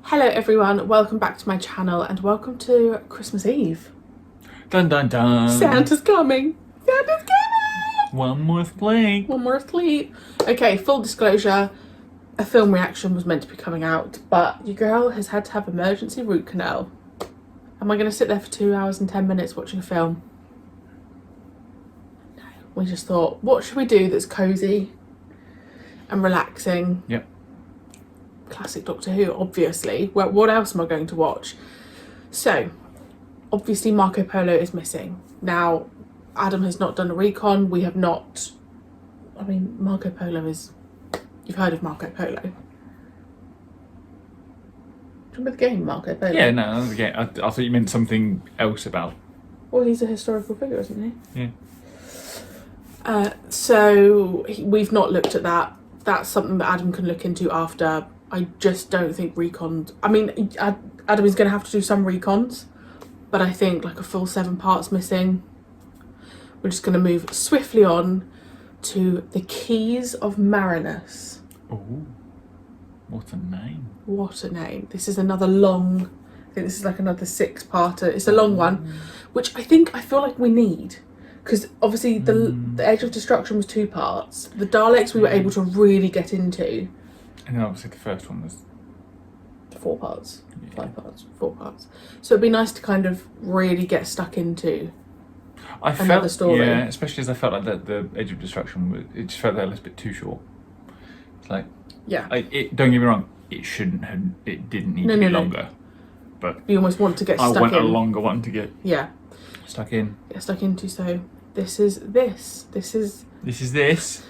Hello everyone, welcome back to my channel and welcome to Christmas Eve. Dun dun dun. Santa's coming! Santa's coming! One more sleep. One more sleep. Okay, full disclosure, a film reaction was meant to be coming out, but your girl has had to have emergency root canal. Am I going to sit there for 2 hours and 10 minutes watching a film? No. We just thought, what should we do that's cosy and relaxing? Yep. Classic Doctor Who, obviously. Well, what else am I going to watch? So, obviously Marco Polo is missing. Now, Adam has not done a recon. We have not... I mean, Marco Polo is... You've heard of Marco Polo. Do you remember the game, Marco Polo? Yeah, no, okay. I thought you meant something else about... Well, he's a historical figure, isn't he? Yeah. We've not looked at that. That's something that Adam can look into after. I just don't think recons... I mean, Adam is going to have to do some recons, but I think like a full 7 parts missing. We're just going to move swiftly on to the Keys of Marinus. Oh, what a name. What a name. This is another long... I think this is like another 6-parter. It's a long one, which I feel like we need. Because obviously the Edge of Destruction was 2 parts. The Daleks we were able to really get into. And then obviously the first one was... 4 parts. Yeah. 5 parts. 4 parts. So it'd be nice to kind of really get stuck into another story. Yeah, especially as I felt like the Edge of Destruction, it just felt that a little bit too short. It's like... Yeah. Don't get me wrong, it shouldn't have... It didn't need to be longer. But you almost want to get stuck in. I want a longer one to get... Yeah. Stuck in. Get stuck into, so... This is this. This is this.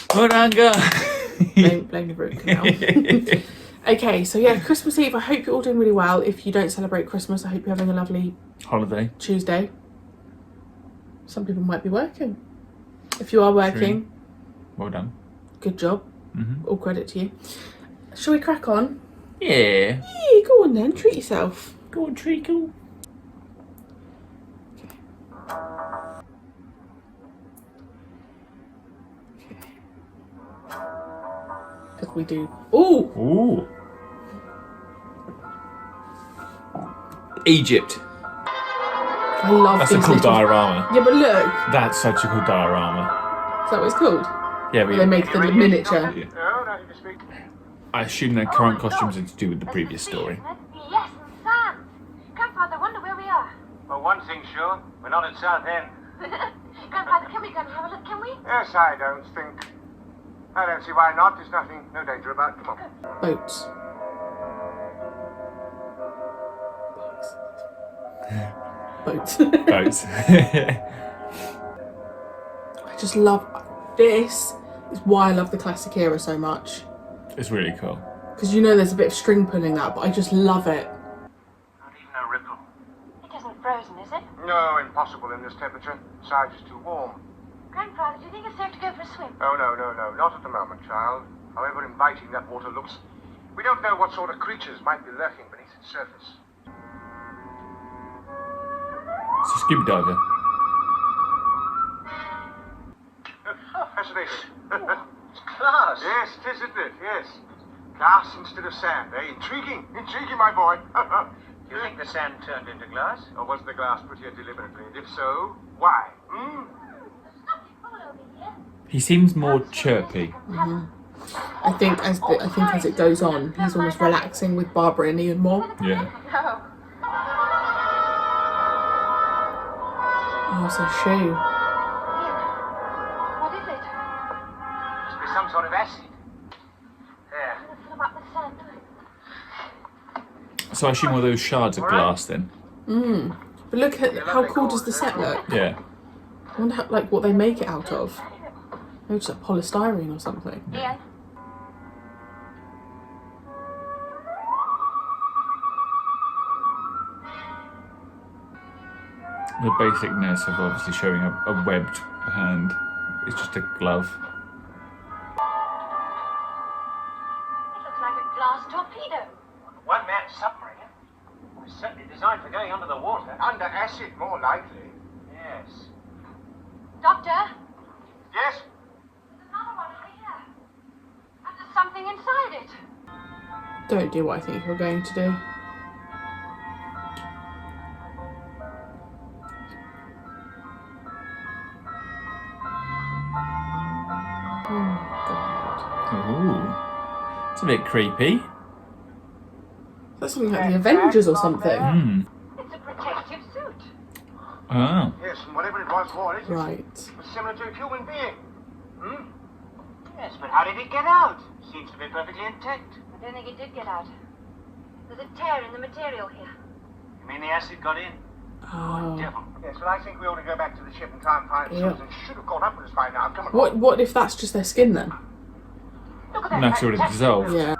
Moranga. blame the root canal. Okay, so yeah, Christmas Eve. I hope you're all doing really well. If you don't celebrate Christmas, I hope you're having a lovely holiday. Tuesday. Some people might be working. If you are working, true. Well done. Good job. All credit to you. Shall we crack on? Yeah. Yeah, go on then. Treat yourself. Go on, treacle. Because we do. Ooh! Ooh. Egypt. I love That's a these cool little... diorama. Yeah, but look. That's such a cool diorama. Is that what it's called? Yeah, they make the miniature. Yeah. I assume their current costumes are to do with the previous story. Yes, and Sam. Grandfather, wonder where we are. Well, one thing's sure, we're not at Southend. Grandfather, can we go and have a look, can we? Yes, I don't see why not. There's no danger about it. Come on. Boats. Boats. Boats. I just love this. Is why I love the classic era so much. It's really cool. Because you know there's a bit of string pulling that, but I just love it. Not even a ripple. It isn't frozen, is it? No, impossible in this temperature. Besides, it's too warm. Grandfather, do you think it's safe to go for a swim? Oh, no. Not at the moment, child. However inviting that water looks. We don't know what sort of creatures might be lurking beneath its surface. It's a scuba diver. Fascinating. It's glass. Yes, it is, isn't it? Yes. Glass instead of sand, eh? Intriguing, my boy. Do you think the sand turned into glass? Or was the glass put here deliberately? And if so, why? He seems more chirpy. I think as it goes on, he's almost relaxing with Barbara and Ian more. Yeah. No. Oh, it's a shoe. What is it? Must be some sort of acid. There. Doesn't feel about the sand. So I assume all those shards of glass then. But look at how cool does the set look? Yeah. I wonder how, like what they make it out of. Maybe just like polystyrene or something. Ian? The basicness of obviously showing a webbed hand. It's just a glove. It looks like a glass torpedo. One-man submarine. It's certainly designed for going under the water. Under acid, more likely. Yes. Doctor? Yes? There's another one over here. And there's something inside it. Don't do what I think you're going to do. Oh, God. Ooh. It's a bit creepy. That's something like the Avengers or something. Hmm. It's a protective suit. Oh. Yes, and whatever it was for, it Right. was similar to a human being. Hmm? Yes, but how did it get out? Seems to be perfectly intact. I don't think it did get out. There's a tear in the material here. You mean the acid got in? Oh. Devil. Yes, well, I think we ought to go back to the ship and try and find Yeah. Susan. She should have caught up with us by now. Come on. What if that's just their skin then? Look at that. Naturally dissolved. Yeah.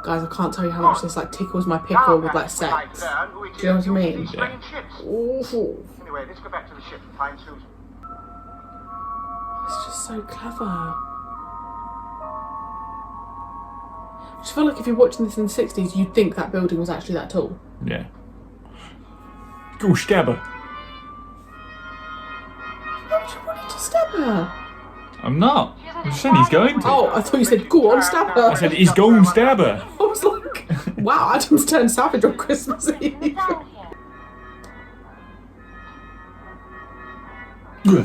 Guys, I can't tell you how much this like tickles my pickle with like sex. Do you know what I mean? Yeah. Awful. Anyway, let's go back to the ship and find Susan. It's just so clever. I just feel like if you're watching this in the 60s, you'd think that building was actually that tall. Yeah. Go stab her. Why would you want to stab her? I'm not. I'm saying he's going to. Oh, I thought you said, go on, stab her. I said he's going to stab her. I was like, wow, Adam's turned savage on Christmas Eve. Down here. You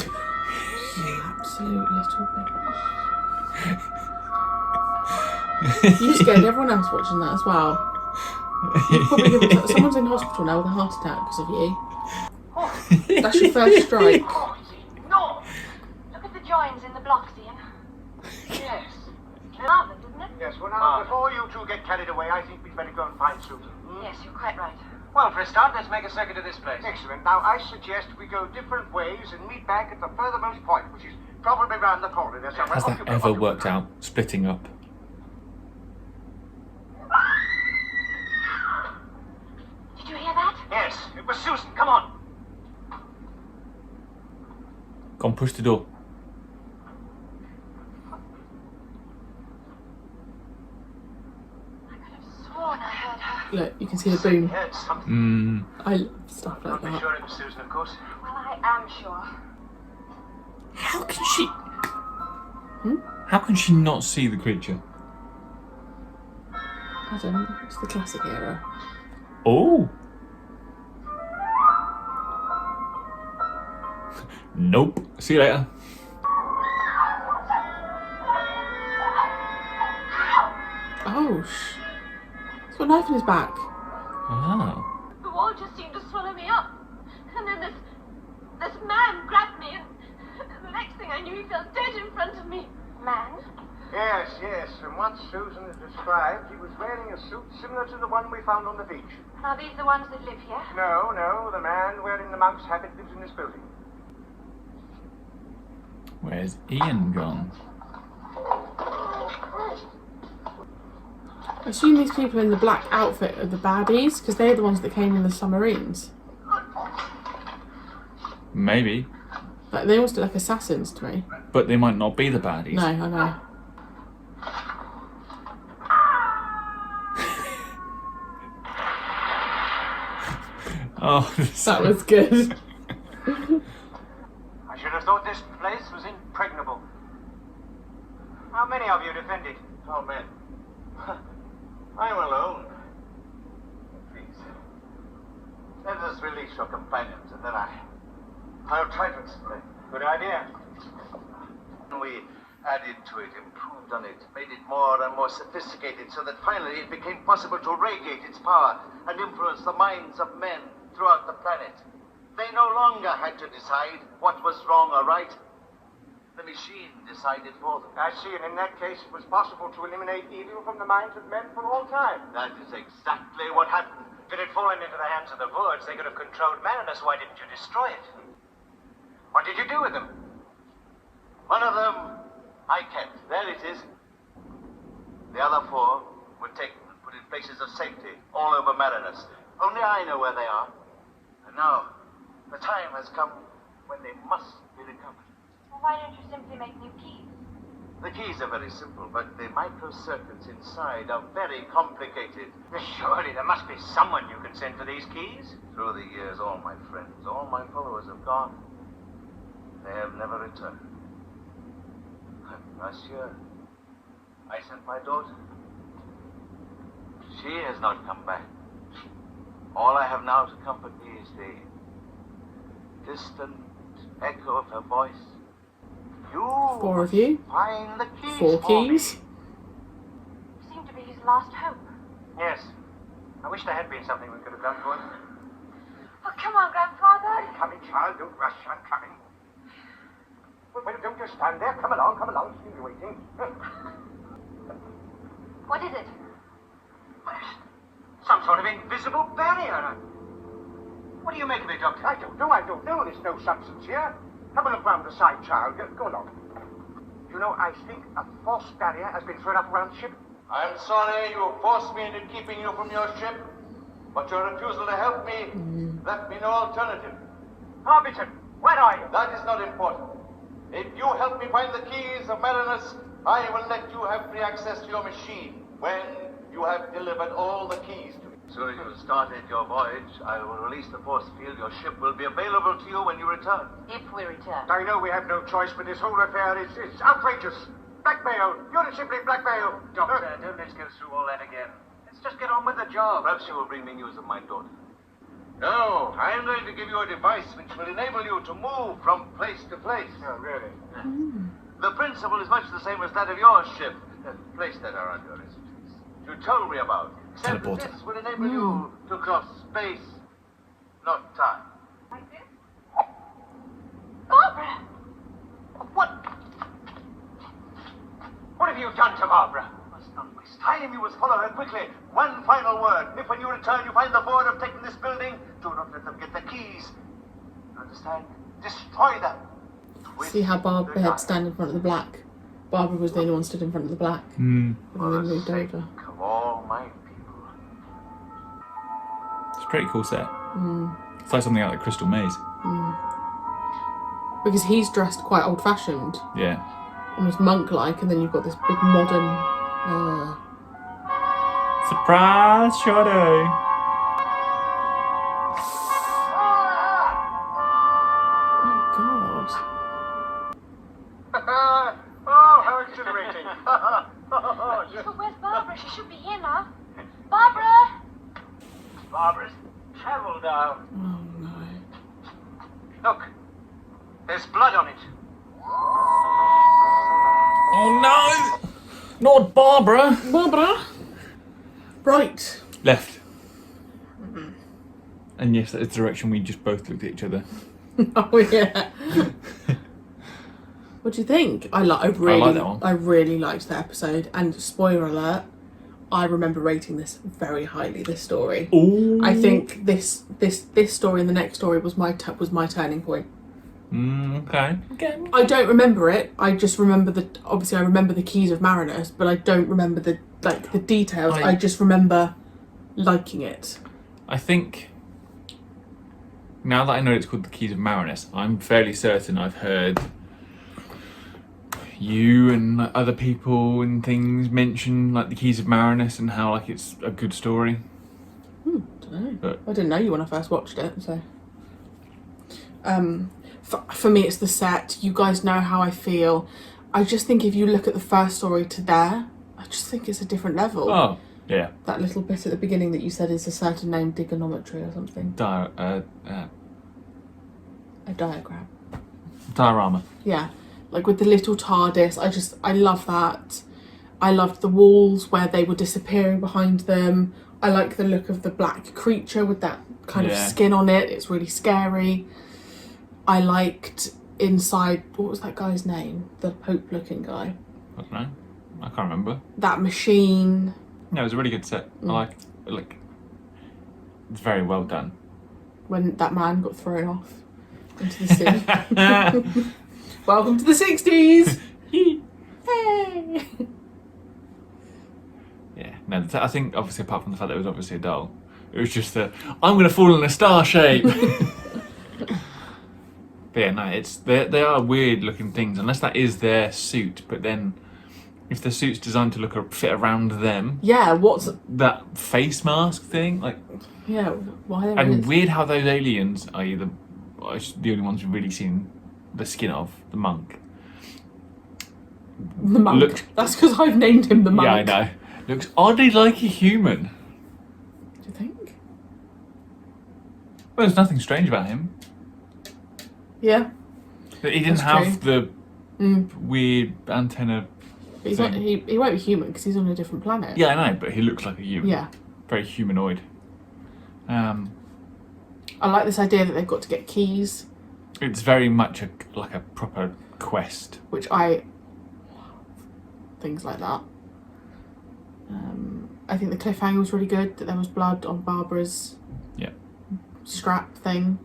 absolute little bitch. You scared everyone else watching that as well. You probably give someone's in hospital now with a heart attack because of you. That's your first strike. Oh, no! Look at the joins in the blocks, Ian. Yes. Marvelous, isn't it? Yes, well, now, before you two get carried away, I think we'd better go and find Susan. Yes, you're quite right. Well, for a start, let's make a circuit of this place. Excellent. Now, I suggest we go different ways and meet back at the furthermost point, which is probably round the corner there somewhere. Has that ever worked out? Splitting up. Did you hear that? Yes, it was Susan. Come on. Go on, push the door. I could have sworn I heard her. Look, you can see the boom. Heard something. Hmm. I love stuff like Not be that. sure it was Susan, of course. Well, I am sure. How can she? How can she not see the creature? Adam, it's the classic era. Oh. Nope. See you later. Oh, he's got a knife in his back. Oh. The wall just seemed to swallow me up. And then this man grabbed me, and the next thing I knew, he fell dead in front of me. Man? Yes, yes. From what Susan has described, he was wearing a suit similar to the one we found on the beach. Are these the ones that live here? No, no, the man wearing the monk's habit lives in this building. Where's Ian gone? I assume these people in the black outfit are the baddies, because they're the ones that came in the submarines. Maybe. Like, they almost look like assassins to me. But they might not be the baddies. No, I know. Oh, That was good. I should have thought this place was impregnable. How many of you defended? Oh, men. I'm alone. Please. Let us release your companions, and then I'll try to explain. Good idea. We added to it, improved on it, made it more and more sophisticated so that finally it became possible to radiate its power and influence the minds of men throughout the planet. They no longer had to decide what was wrong or right. The machine decided for them. I see, and in that case, it was possible to eliminate evil from the minds of men for all time. That is exactly what happened. If it had fallen into the hands of the Voids, they could have controlled Marinus. Why didn't you destroy it? What did you do with them? One of them I kept. There it is. The other four were taken and put in places of safety all over Marinus. Only I know where they are. And now, the time has come when they must be recovered. Well, why don't you simply make new keys? The keys are very simple, but the microcircuits inside are very complicated. Surely there must be someone you can send for these keys. Through the years, all my friends, all my followers have gone. They have never returned. Last year, I sent my daughter. She has not come back. All I have now to comfort me is the distant echo of her voice. You 4 of you. find the keys 4 for keys. me. You seem to be his last hope. Yes. I wish there had been something we could have done for him. Oh, come on, Grandfather. I'm coming, child. Don't rush. I'm coming. Well, don't just stand there. Come along. She'll be waiting. What is it? Some sort of invisible barrier. What do you make of it, Doctor? I don't know. There's no substance here. Have a look round the side, child. Go along. You know, I think a false barrier has been thrown up around the ship. I'm sorry you forced me into keeping you from your ship, but your refusal to help me left me no alternative. Arbiter, where are you? That is not important. If you help me find the keys of Marinus, I will let you have free access to your machine when you have delivered all the keys to me. As soon as you have started your voyage, I will release the force field. Your ship will be available to you when you return. If we return. I know we have no choice, but this whole affair is outrageous. Blackmail. You're simply blackmail. Doctor, don't let's go through all that again. Let's just get on with the job. Perhaps you will bring me news of my daughter. No, I'm going to give you a device which will enable you to move from place to place. Oh, really? The principle is much the same as that of your ship, place that are under resistance. You told me about. Except that Teleporter. this will enable you to cross space, not time. Like this? Barbara! What have you done to Barbara? Must not waste time. You must follow her quickly. One final word. If when you return you find the board of taking this building, do not let them get the keys. Understand? Destroy them. Twist See how Barbara the had dial. stand in front of the black. Barbara was the only one stood in front of the black. Mm. And For then the moved sake over. of all my people. It's a pretty cool set. It's like something out of the Crystal Maze. Because he's dressed quite old-fashioned, Yeah. almost monk-like, and then you've got this big modern. Surprise, Shadow. Oh God! Oh, how exhilarating. So where's Barbara? She should be here now. Barbara! Barbara's travel now. Oh no! Look, there's blood on it. Oh no! Not Barbara. Barbara. Right. Left. And yes, that's the direction we just both looked at each other. Oh yeah. What do you think? I really, like that one. I really liked that episode. And spoiler alert, I remember rating this very highly. This story. Ooh. I think this story and the next story was my turning point. Okay. I don't remember it. I just remember obviously I remember the keys of Marinus, but I don't remember the details. I just remember liking it. I think now that I know it's called the Keys of Marinus, I'm fairly certain I've heard you and other people and things mention like the Keys of Marinus and how like it's a good story. Don't know. But- I didn't know you when I first watched it, so. For me, it's the set. You guys know how I feel. I just think if you look at the first story to there, I just think it's a different level. Oh, yeah. That little bit at the beginning that you said is a certain name, digonometry or something. A A diagram. diorama. Yeah. Like with the little TARDIS, I love that. I loved the walls where they were disappearing behind them. I like the look of the black creature with that kind of Yeah. skin on it. It's really scary. I liked inside, what was that guy's name? The Pope looking guy. I don't know. I can't remember. That machine. No, it was a really good set. I like it's very well done. When that man got thrown off into the sea. Welcome to the 60s! Hey! Yeah, no, I think obviously apart from the fact that it was obviously a doll, it was just the I'm gonna fall in a star shape. But yeah, no, they are weird looking things unless that is their suit. But then, if the suit's designed to fit around them, Yeah, what's... that face mask thing, like, Yeah, why are and weird how those aliens are the only ones we've really seen the skin of, the monk. The monk. Look- That's because I've named him the monk. Yeah, I know. Looks oddly like a human. Well, there's nothing strange about him. Yeah. He didn't That's have true. the weird antenna. But he's not, thing. he won't be human because he's on a different planet. Yeah, I know, but he looks like a human. Yeah. Very humanoid. I like this idea that they've got to get keys, It's very much like a proper quest. which I things like that. I think the cliffhanger was really good, that there was blood on Barbara's Yeah. strap thing.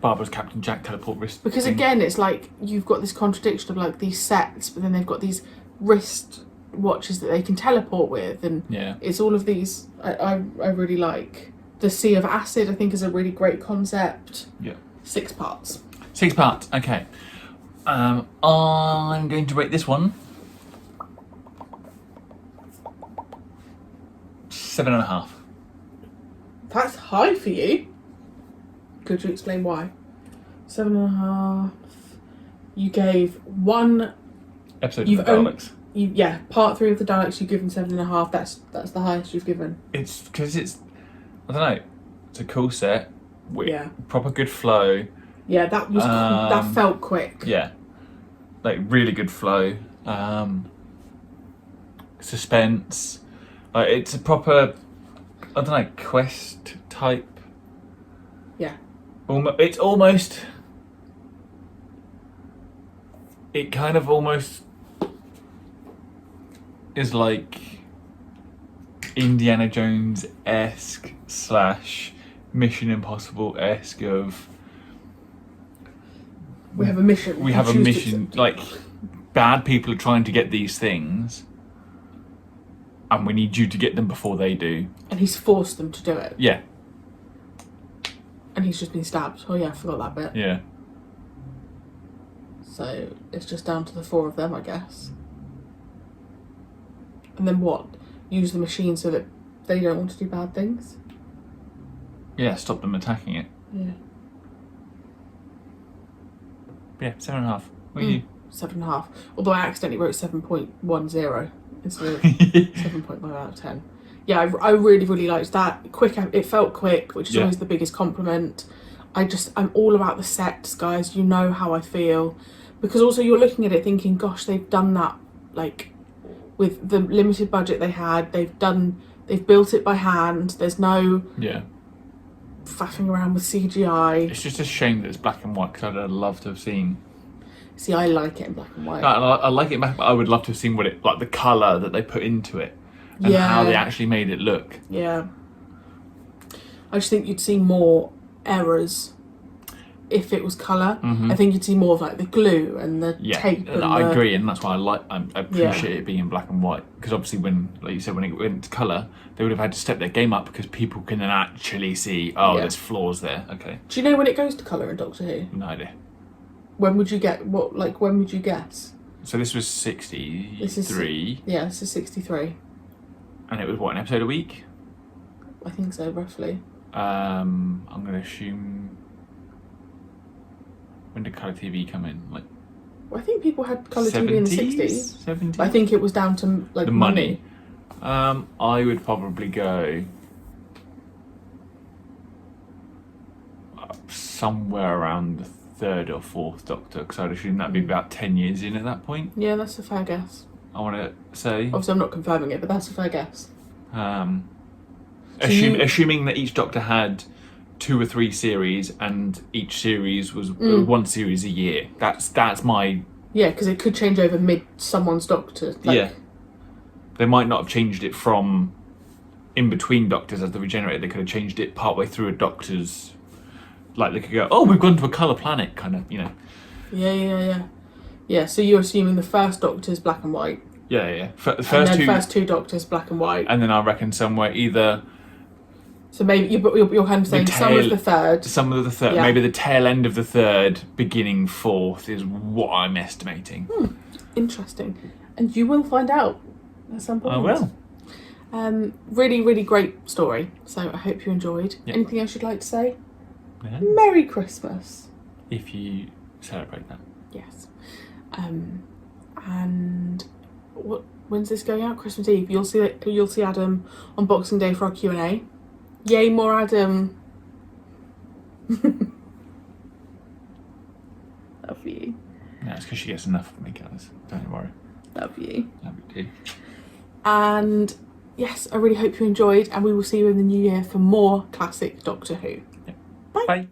Barbara's Captain Jack teleport wrist. Because thing. again, it's like you've got this contradiction of like these sets, but then they've got these wrist watches that they can teleport with, and Yeah. it's all of these. I really like the Sea of Acid. I think is a really great concept. Yeah. 6 parts. 6 parts. Okay. I'm going to rate this one 7.5. That's high for you. Could you explain why? 7.5. You gave one. Episode You've of the Daleks. Yeah, part 3 of the Daleks. You've given 7.5. That's the highest you've given. It's because it's, I don't know, it's a cool set with Yeah. proper good flow. Yeah, that was that felt quick. Yeah, like really good flow. Suspense. Like it's a proper, I don't know, quest type. Yeah. It's almost. It kind of almost is like Indiana Jones-esque / Mission Impossible-esque of. We have a mission. We have a mission, like bad people are trying to get these things and we need you to get them before they do. And he's forced them to do it. Yeah. And he's just been stabbed. Oh yeah, I forgot that bit. Yeah. So it's just down to the 4 of them, I guess. And then what? Use the machine so that they don't want to do bad things? Yeah, stop them attacking it. Yeah. Yeah, 7.5. What are you? 7.5. Although I accidentally wrote 7.10 instead of 7.5 out of 10. Yeah, I really, really liked that. Quick, it felt quick, which is Yeah. always the biggest compliment. I'm all about the sets, guys. You know how I feel. Because also you're looking at it thinking, gosh, they've done that, like, with the limited budget they had. They've built it by hand. There's no Yeah. faffing around with CGI. It's just a shame that it's black and white because I'd love to have seen. See, I like it in black and white. I like it back, but I would love to have seen what it, like the colour that they put into it and Yeah. how they actually made it look. Yeah. I just think you'd see more errors if it was colour. I think you'd see more of like the glue and the Yeah, tape. And I the- agree, and that's why I appreciate it being in black and white. Because obviously, when, like you said, when it went to colour, they would have had to step their game up because people can then actually see, oh, Yeah. there's flaws there. Okay, Do you know when it goes to colour in Doctor Who? no idea. When would you when would you guess? So this was 63, Yeah, this is 63. and it was what, an episode a week? I think so, roughly. I'm going to assume. When did colour TV come in? Like Well, I think people had colour TV in the 60s. 70s? But I think it was down to like the money. I would probably go somewhere around the 3rd or 4th Doctor, because I'd assume that'd be about 10 years in at that point. Yeah, that's a fair guess. I want to say. Obviously, I'm not confirming it, but that's a fair guess. Assuming that each Doctor had 2 or 3 series, and each series was 1 series a year. That's my. Yeah, because it could change over mid someone's Doctor. Yeah. They might not have changed it from in between Doctors as they regenerated. They could have changed it partway through a Doctor's. Like they could go, oh, we've gone to a colour planet, kind of, you know. Yeah, so you're assuming the first Doctor's black and white. Yeah. The And then first 2 Doctors black and white. and then I reckon somewhere either So maybe you're kind of saying some of the third. some of the third, Yeah. maybe the tail end of the 3rd, beginning 4th is what I'm estimating. Interesting. And you will find out at some point. I will. Really, really great story. So I hope you enjoyed. Yeah. Anything else you'd like to say? Yeah. Merry Christmas. If you celebrate that. Yes. And when's this going out? Christmas Eve. You'll see Adam on Boxing Day for our Q&A. Yay, more Adam. Love you. No, it's because she gets enough of me, guys. Don't worry. Love you. Love you too. And yes, I really hope you enjoyed, and we will see you in the new year for more classic Doctor Who. Bye.